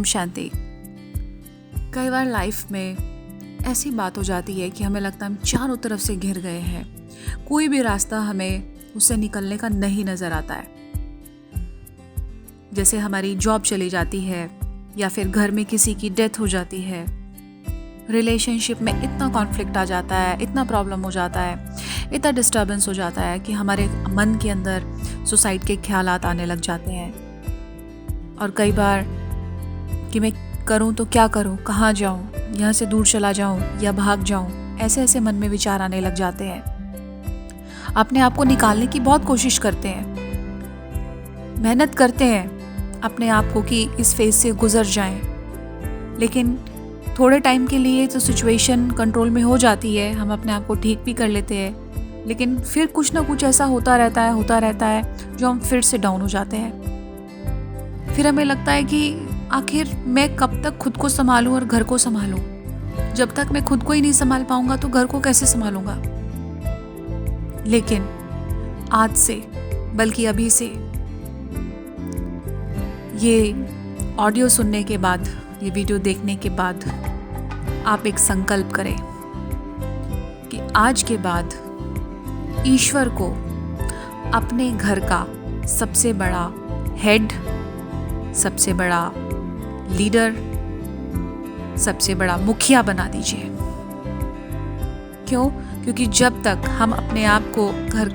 शांति। कई बार लाइफ में ऐसी बात हो जाती है कि हमें लगता है हम चारों तरफ से घिर गए हैं, कोई भी रास्ता हमें उससे निकलने का नहीं नज़र आता है। जैसे हमारी जॉब चली जाती है या फिर घर में किसी की डेथ हो जाती है, रिलेशनशिप में इतना कॉन्फ्लिक्ट आ जाता है, इतना प्रॉब्लम हो जाता है, इतना डिस्टर्बेंस हो जाता है कि हमारे मन के अंदर सुसाइड के ख्यालात आने लग जाते हैं। और कई बार कि मैं करूं तो क्या करूं, कहाँ जाऊं, यहाँ से दूर चला जाऊं या भाग जाऊं, ऐसे ऐसे मन में विचार आने लग जाते हैं। अपने आप को निकालने की बहुत कोशिश करते हैं, मेहनत करते हैं अपने आप को कि इस फेज से गुजर जाएं, लेकिन थोड़े टाइम के लिए तो सिचुएशन कंट्रोल में हो जाती है, हम अपने आप को ठीक भी कर लेते हैं, लेकिन फिर कुछ ना कुछ ऐसा होता रहता है जो हम फिर से डाउन हो जाते हैं। फिर हमें लगता है कि आखिर मैं कब तक खुद को संभालूं और घर को संभालूं। जब तक मैं खुद को ही नहीं संभाल पाऊंगा तो घर को कैसे संभालूंगा। लेकिन आज से, बल्कि अभी से, ये ऑडियो सुनने के बाद, ये वीडियो देखने के बाद आप एक संकल्प करें कि आज के बाद ईश्वर को अपने घर का सबसे बड़ा हेड, सबसे बड़ा लीडर, सबसे बड़ा मुखिया बना दीजिए। क्यों? क्योंकि जब तक हम अपने आप को घर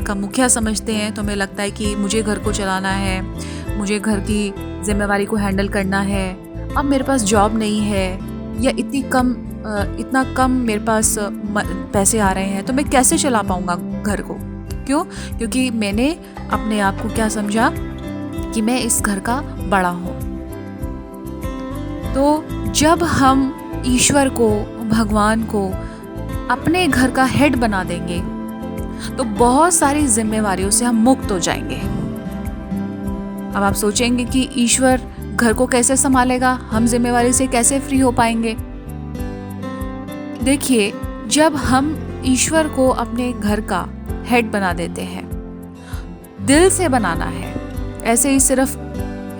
का मुखिया समझते हैं तो हमें लगता है कि मुझे घर को चलाना है, मुझे घर की जिम्मेवारी को हैंडल करना है। अब मेरे पास जॉब नहीं है या इतना कम मेरे पास पैसे आ रहे हैं तो मैं कैसे चला पाऊंगा घर को। क्यों? क्योंकि मैंने अपने आप को क्या समझा कि मैं इस घर का बड़ा हूँ। तो जब हम ईश्वर को, भगवान को अपने घर का हेड बना देंगे तो बहुत सारी जिम्मेवारियों से हम मुक्त हो जाएंगे। अब आप सोचेंगे कि ईश्वर घर को कैसे संभालेगा, हम जिम्मेवारी से कैसे फ्री हो पाएंगे। देखिए, जब हम ईश्वर को अपने घर का हेड बना देते हैं, दिल से बनाना है, ऐसे ही सिर्फ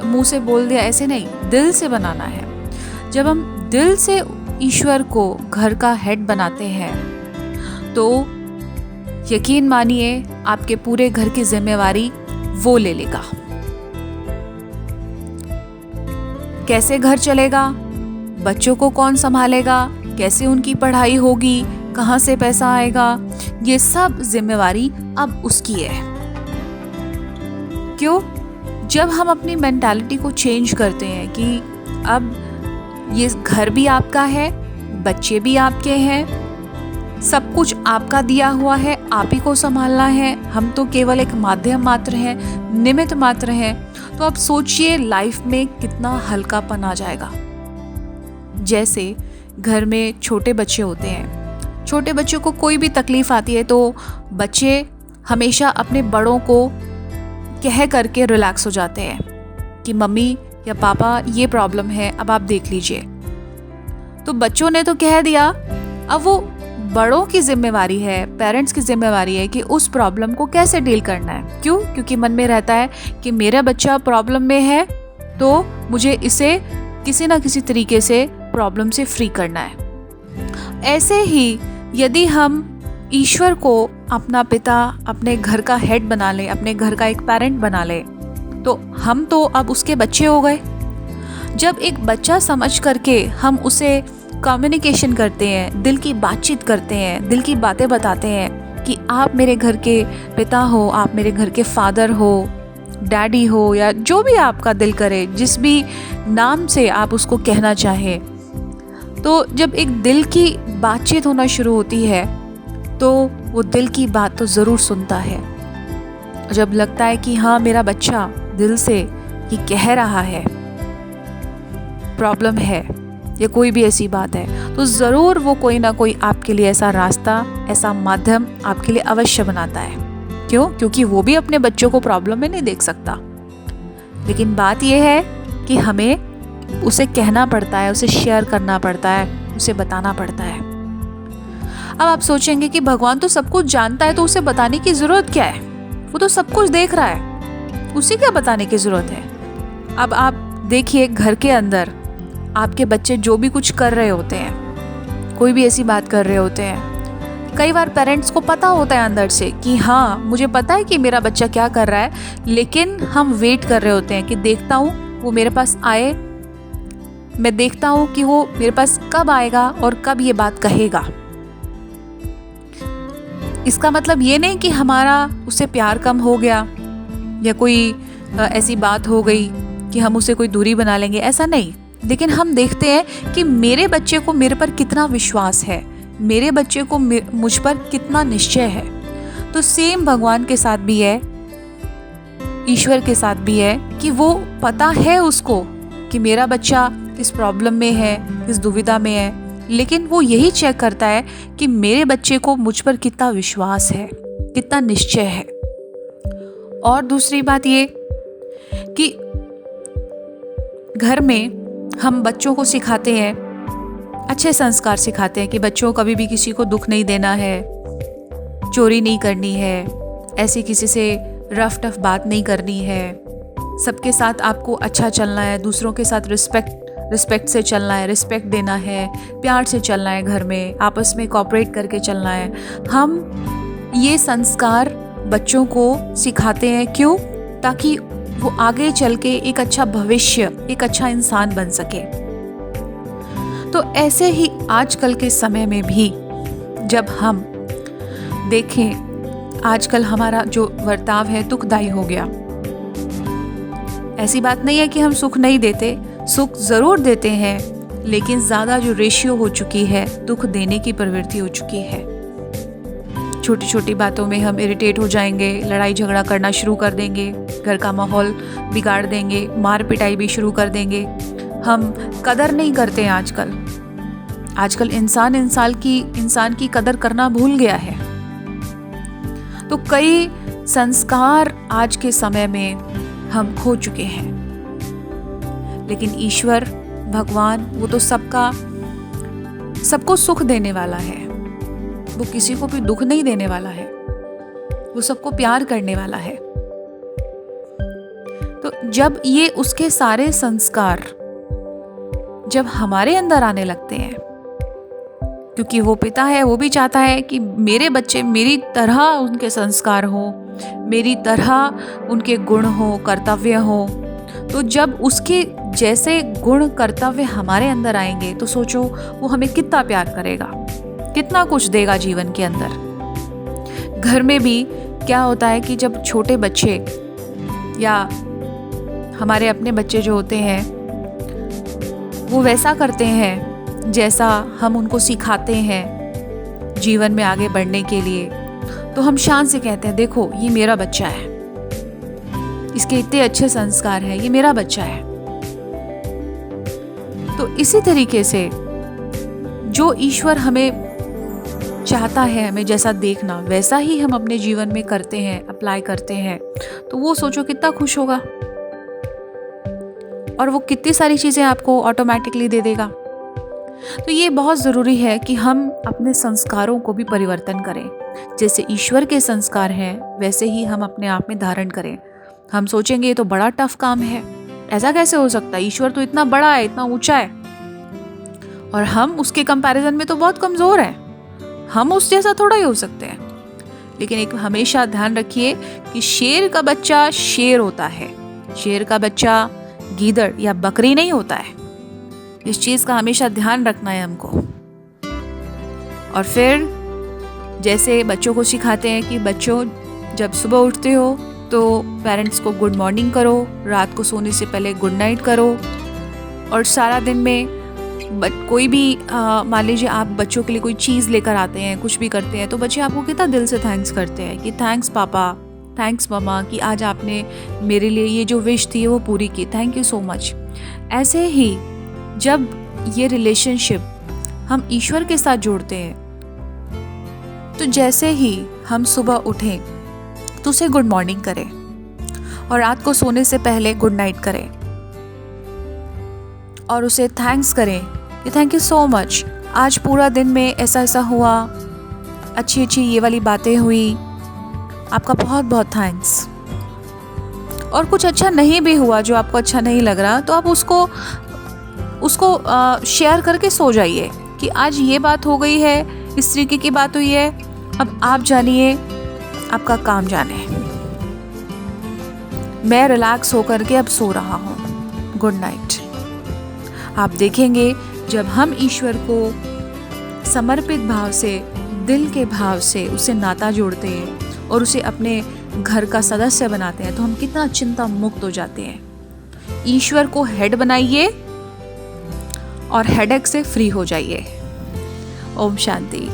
मुंह से बोल दिया ऐसे नहीं, दिल से बनाना है। जब हम दिल से ईश्वर को घर का हेड बनाते हैं तो यकीन मानिए आपके पूरे घर की जिम्मेवारी वो ले लेगा। कैसे घर चलेगा, बच्चों को कौन संभालेगा, कैसे उनकी पढ़ाई होगी, कहाँ से पैसा आएगा, ये सब जिम्मेवारी अब उसकी है। क्यों? जब हम अपनी मेंटालिटी को चेंज करते हैं कि अब ये घर भी आपका है, बच्चे भी आपके हैं, सब कुछ आपका दिया हुआ है, आप ही को संभालना है, हम तो केवल एक माध्यम मात्र हैं, निमित्त मात्र हैं, तो आप सोचिए लाइफ में कितना हल्कापन आ जाएगा। जैसे घर में छोटे बच्चे होते हैं, छोटे बच्चों को कोई भी तकलीफ आती है तो बच्चे हमेशा अपने बड़ों को कह करके रिलैक्स हो जाते हैं कि मम्मी या पापा ये प्रॉब्लम है, अब आप देख लीजिए। तो बच्चों ने तो कह दिया, अब वो बड़ों की जिम्मेवारी है, पेरेंट्स की जिम्मेवारी है कि उस प्रॉब्लम को कैसे डील करना है। क्यों? क्योंकि मन में रहता है कि मेरा बच्चा प्रॉब्लम में है तो मुझे इसे किसी ना किसी तरीके से प्रॉब्लम से फ्री करना है। ऐसे ही यदि हम ईश्वर को अपना पिता, अपने घर का हेड बना ले, अपने घर का एक पेरेंट बना ले, तो हम तो अब उसके बच्चे हो गए। जब एक बच्चा समझ करके हम उसे कम्युनिकेशन करते हैं, दिल की बातचीत करते हैं, दिल की बातें बताते हैं कि आप मेरे घर के पिता हो, आप मेरे घर के फादर हो, डैडी हो, या जो भी आपका दिल करे, जिस भी नाम से आप उसको कहना चाहें, तो जब एक दिल की बातचीत होना शुरू होती है तो वो दिल की बात तो ज़रूर सुनता है। जब लगता है कि हाँ, मेरा बच्चा दिल से ये कह रहा है, प्रॉब्लम है या कोई भी ऐसी बात है, तो ज़रूर वो कोई ना कोई आपके लिए ऐसा रास्ता, ऐसा माध्यम आपके लिए अवश्य बनाता है। क्यों? क्योंकि वो भी अपने बच्चों को प्रॉब्लम में नहीं देख सकता। लेकिन बात यह है कि हमें उसे कहना पड़ता है, उसे शेयर करना पड़ता है, उसे बताना पड़ता है। अब आप सोचेंगे कि भगवान तो सब कुछ जानता है तो उसे बताने की ज़रूरत क्या है, वो तो सब कुछ देख रहा है, उसे क्या बताने की ज़रूरत है। अब आप देखिए, घर के अंदर आपके बच्चे जो भी कुछ कर रहे होते हैं, कोई भी ऐसी बात कर रहे होते हैं, कई बार पेरेंट्स को पता होता है अंदर से कि हाँ, मुझे पता है कि मेरा बच्चा क्या कर रहा है, लेकिन हम वेट कर रहे होते हैं कि देखता हूँ वो मेरे पास आए, मैं देखता हूँ कि वो मेरे पास कब आएगा और कब ये बात कहेगा। इसका मतलब ये नहीं कि हमारा उससे प्यार कम हो गया या कोई ऐसी बात हो गई कि हम उसे कोई दूरी बना लेंगे, ऐसा नहीं। लेकिन हम देखते हैं कि मेरे बच्चे को मेरे पर कितना विश्वास है, मेरे बच्चे को मुझ पर कितना निश्चय है। तो सेम भगवान के साथ भी है, ईश्वर के साथ भी है कि वो पता है उसको कि मेरा बच्चा किस प्रॉब्लम में है, किस दुविधा में है, लेकिन वो यही चेक करता है कि मेरे बच्चे को मुझ पर कितना विश्वास है, कितना निश्चय है। और दूसरी बात ये कि घर में हम बच्चों को सिखाते हैं, अच्छे संस्कार सिखाते हैं कि बच्चों को कभी भी किसी को दुख नहीं देना है, चोरी नहीं करनी है, ऐसे किसी से रफ टफ बात नहीं करनी है, सबके साथ आपको अच्छा चलना है, दूसरों के साथ रिस्पेक्ट से चलना है, रिस्पेक्ट देना है, प्यार से चलना है, घर में आपस में कोऑपरेट करके चलना है। हम ये संस्कार बच्चों को सिखाते हैं, क्यों? ताकि वो आगे चल के एक अच्छा भविष्य, एक अच्छा इंसान बन सके। तो ऐसे ही आजकल के समय में भी जब हम देखें, आजकल हमारा जो बर्ताव है दुखदायी हो गया। ऐसी बात नहीं है कि हम सुख नहीं देते, सुख ज़रूर देते हैं, लेकिन ज़्यादा जो रेशियो हो चुकी है, दुख देने की प्रवृत्ति हो चुकी है। छोटी छोटी बातों में हम इरिटेट हो जाएंगे, लड़ाई झगड़ा करना शुरू कर देंगे, घर का माहौल बिगाड़ देंगे, मार पिटाई भी शुरू कर देंगे। हम कदर नहीं करते हैं आजकल इंसान की कदर करना भूल गया है। तो कई संस्कार आज के समय में हम खो चुके हैं। लेकिन ईश्वर भगवान वो तो सबको सुख देने वाला है, वो किसी को भी दुख नहीं देने वाला है, वो सबको प्यार करने वाला है। तो जब ये उसके सारे संस्कार जब हमारे अंदर आने लगते हैं, क्योंकि वो पिता है, वो भी चाहता है कि मेरे बच्चे मेरी तरह उनके संस्कार हो, मेरी तरह उनके गुण हो, कर्तव्य हो। तो जब उसके जैसे गुण कर्तव्य हमारे अंदर आएंगे तो सोचो वो हमें कितना प्यार करेगा, कितना कुछ देगा जीवन के अंदर। घर में भी क्या होता है कि जब छोटे बच्चे या हमारे अपने बच्चे जो होते हैं वो वैसा करते हैं जैसा हम उनको सिखाते हैं जीवन में आगे बढ़ने के लिए, तो हम शान से कहते हैं देखो ये मेरा बच्चा है, इसके इतने अच्छे संस्कार हैं, ये मेरा बच्चा है। तो इसी तरीके से जो ईश्वर हमें चाहता है, हमें जैसा देखना वैसा ही हम अपने जीवन में करते हैं, अप्लाई करते हैं, तो वो सोचो कितना खुश होगा और वो कितनी सारी चीज़ें आपको ऑटोमेटिकली दे देगा। तो ये बहुत ज़रूरी है कि हम अपने संस्कारों को भी परिवर्तन करें। जैसे ईश्वर के संस्कार हैं वैसे ही हम अपने आप में धारण करें। हम सोचेंगे ये तो बड़ा टफ काम है, ऐसा कैसे हो सकता है, ईश्वर तो इतना बड़ा है, इतना ऊंचा है और हम उसके कंपैरिजन में तो बहुत कमज़ोर हैं, हम उस जैसा थोड़ा ही हो सकते हैं। लेकिन एक हमेशा ध्यान रखिए कि शेर का बच्चा शेर होता है, शेर का बच्चा गीदड़ या बकरी नहीं होता है। इस चीज़ का हमेशा ध्यान रखना है हमको। और फिर जैसे बच्चों को सिखाते हैं कि बच्चों जब सुबह उठते हो तो पेरेंट्स को गुड मॉर्निंग करो, रात को सोने से पहले गुड नाइट करो, और सारा दिन में कोई भी मान लीजिए आप बच्चों के लिए कोई चीज़ लेकर आते हैं, कुछ भी करते हैं, तो बच्चे आपको कितना दिल से थैंक्स करते हैं कि थैंक्स पापा, थैंक्स मम्मा कि आज आपने मेरे लिए ये जो विश थी वो पूरी की, थैंक यू सो मच। ऐसे ही जब ये रिलेशनशिप हम ईश्वर के साथ जोड़ते हैं, तो जैसे ही हम सुबह उठें तो उसे गुड मॉर्निंग करें और रात को सोने से पहले गुड नाइट करें और उसे थैंक्स करें कि थैंक यू सो मच, आज पूरा दिन में ऐसा ऐसा हुआ, अच्छी अच्छी ये वाली बातें हुई, आपका बहुत बहुत थैंक्स। और कुछ अच्छा नहीं भी हुआ, जो आपको अच्छा नहीं लग रहा, तो आप उसको शेयर करके सो जाइए कि आज ये बात हो गई है, इस तरीके की बात हुई है, अब आप जानिए, आपका काम जाने। मैं रिलैक्स होकर के अब सो रहा हूँ, गुड नाइट। आप देखेंगे जब हम ईश्वर को समर्पित भाव से, दिल के भाव से उसे नाता जोड़ते हैं और उसे अपने घर का सदस्य बनाते हैं, तो हम कितना चिंता मुक्त हो जाते हैं। ईश्वर को हेड बनाइए और हेडेक से फ्री हो जाइए। ओम शांति।